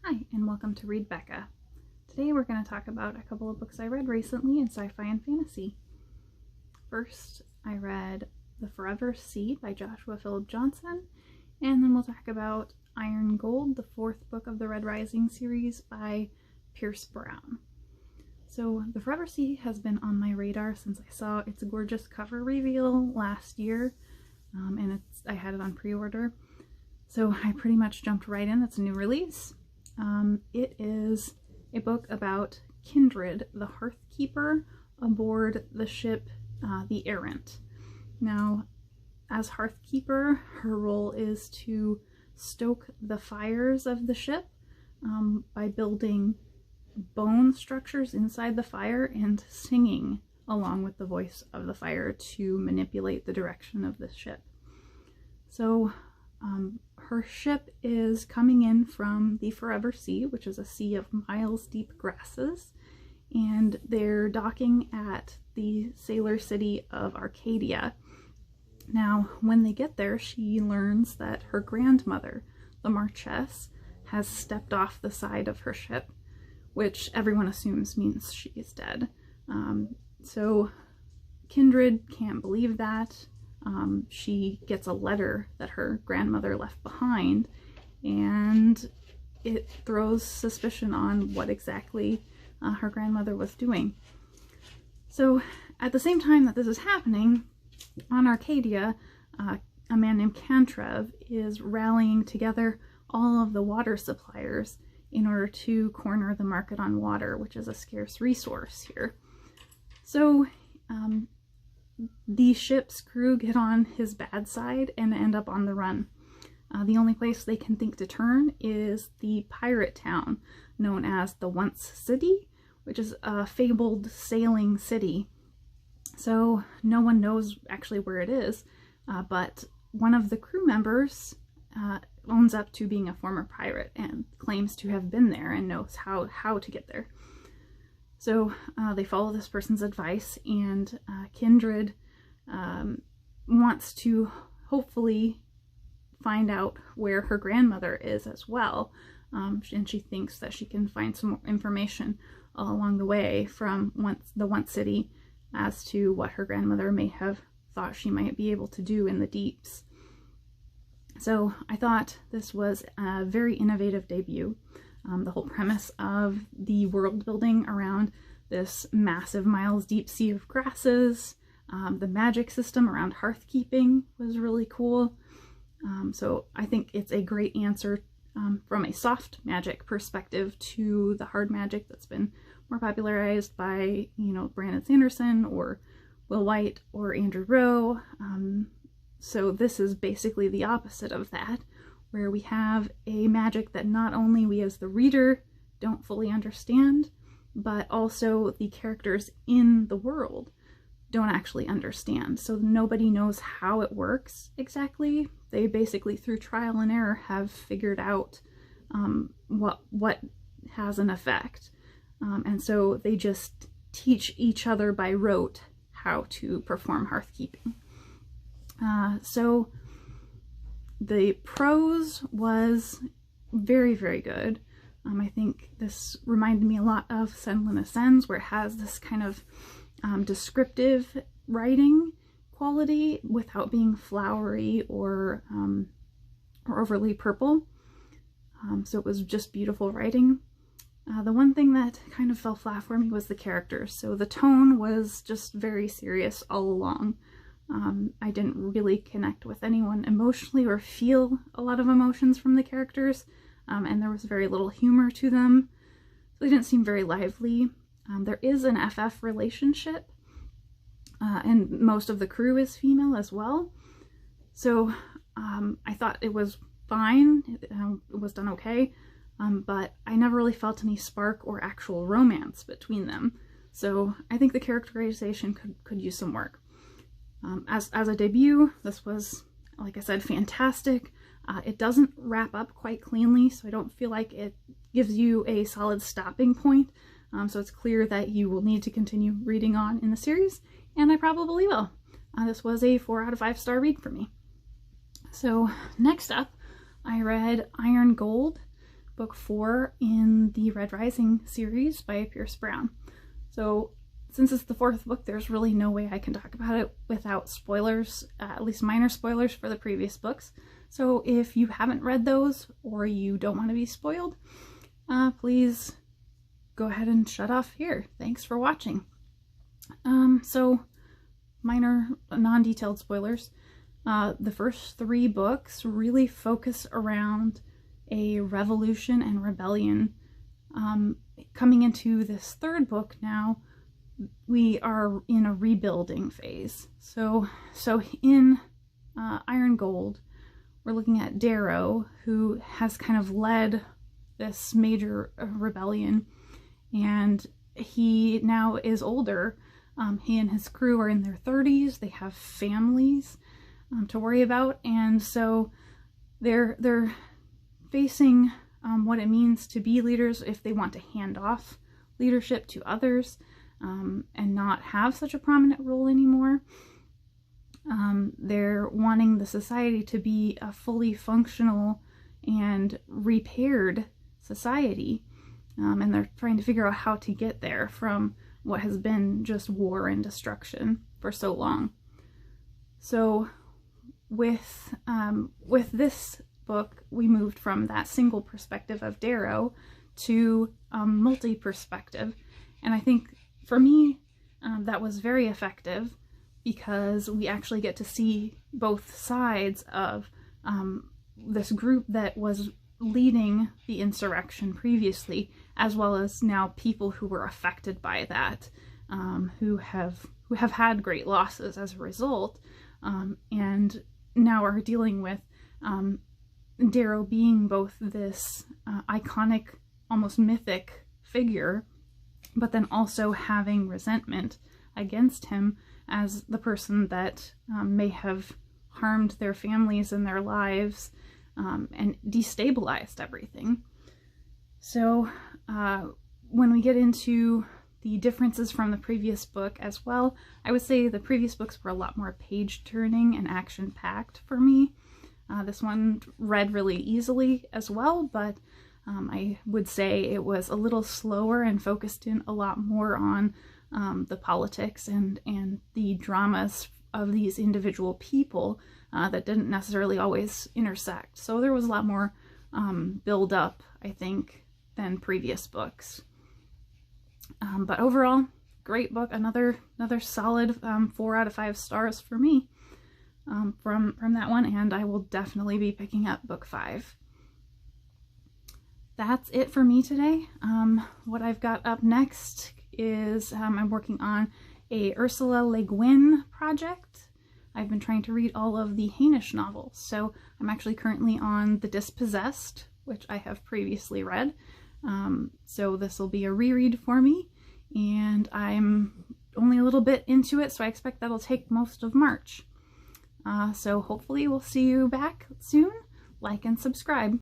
Hi, and welcome to Read Becca. Today we're going to talk about a couple of books I read recently in sci-fi and fantasy. First, I read The Forever Sea by Joshua Philip Johnson, and then we'll talk about Iron Gold, the fourth book of the Red Rising series by Pierce Brown. So The Forever Sea has been on my radar since I saw its gorgeous cover reveal last year, and I had it on pre-order. So I pretty much jumped right in. It's a new release. It is a book about Kindred, the Hearthkeeper, aboard the ship the Errant. Now, as Hearthkeeper, her role is to stoke the fires of the ship by building bone structures inside the fire and singing along with the voice of the fire to manipulate the direction of the ship. So her ship is coming in from the Forever Sea, which is a sea of miles deep grasses, and they're docking at the sailor city of Arcadia. Now, when they get there, she learns that her grandmother, the Marchess, has stepped off the side of her ship, which everyone assumes means she is dead. So Kindred can't believe that. She gets a letter that her grandmother left behind, and it throws suspicion on what exactly her grandmother was doing. So at the same time that this is happening, on Arcadia, a man named Cantrev is rallying together all of the water suppliers in order to corner the market on water, which is a scarce resource here. So the ship's crew get on his bad side and end up on the run. The only place they can think to turn is the pirate town known as the Once City, which is a fabled sailing city. So no one knows actually where it is, but one of the crew members owns up to being a former pirate and claims to have been there and knows how to get there. So they follow this person's advice, and Kindred wants to hopefully find out where her grandmother is as well, and she thinks that she can find some more information along the way from the Once City as to what her grandmother may have thought she might be able to do in the deeps. So I thought this was a very innovative debut. The whole premise of the world building around this massive miles deep sea of grasses, the magic system around hearthkeeping was really cool. So I think it's a great answer from a soft magic perspective to the hard magic that's been more popularized by, Brandon Sanderson or Will White or Andrew Rowe. So this is basically the opposite of that, where we have a magic that not only we as the reader don't fully understand, but also the characters in the world don't actually understand. So nobody knows how it works exactly. They basically, through trial and error, have figured out what has an effect. And so they just teach each other by rote how to perform hearthkeeping. So the prose was very, very good. I think this reminded me a lot of Senlin Ascends, where it has this kind of descriptive writing quality without being flowery or overly purple. So it was just beautiful writing. The one thing that kind of fell flat for me was the characters. So the tone was just very serious all along. I didn't really connect with anyone emotionally or feel a lot of emotions from the characters, and there was very little humor to them. So they didn't seem very lively. There is an FF relationship, and most of the crew is female as well. So I thought it was fine. It was done okay, but I never really felt any spark or actual romance between them. So I think the characterization could use some work. As a debut, this was, like I said, fantastic. It doesn't wrap up quite cleanly, so I don't feel like it gives you a solid stopping point. So it's clear that you will need to continue reading on in the series, and I probably will. This was a 4 out of 5 star read for me. So next up, I read Iron Gold book 4 in the Red Rising series by Pierce Brown. So since it's the 4th book, there's really no way I can talk about it without spoilers, at least minor spoilers for the previous books. So if you haven't read those or you don't want to be spoiled, please go ahead and shut off here. Thanks for watching. So minor non-detailed spoilers. The first 3 books really focus around a revolution and rebellion. Coming into this 3rd book now, we are in a rebuilding phase. So in Iron Gold, we're looking at Darrow, who has kind of led this major rebellion, and he now is older. He and his crew are in their 30s. They have families to worry about, and so they're facing what it means to be leaders if they want to hand off leadership to others and not have such a prominent role anymore. They're wanting the society to be a fully functional and repaired society, and they're trying to figure out how to get there from what has been just war and destruction for so long. So with this book, we moved from that single perspective of Darrow to multi-perspective, and I think for me that was very effective, because we actually get to see both sides of this group that was leading the insurrection previously, as well as now people who were affected by that, who have had great losses as a result, and now are dealing with Darrow being both this iconic, almost mythic figure, but then also having resentment against him as the person that may have harmed their families and their lives and destabilized everything. So when we get into the differences from the previous book as well, I would say the previous books were a lot more page-turning and action-packed for me. This one read really easily as well, but I would say it was a little slower and focused in a lot more on the politics and the dramas of these individual people that didn't necessarily always intersect. So there was a lot more build up, I think, than previous books. But overall, great book. Another solid 4 out of 5 stars for me from that one, and I will definitely be picking up book 5. That's it for me today. What I've got up next is I'm working on a Ursula Le Guin project. I've been trying to read all of the Hainish novels, so I'm actually currently on The Dispossessed, which I have previously read. So this will be a reread for me, and I'm only a little bit into it, so I expect that'll take most of March. So hopefully we'll see you back soon. Like and subscribe.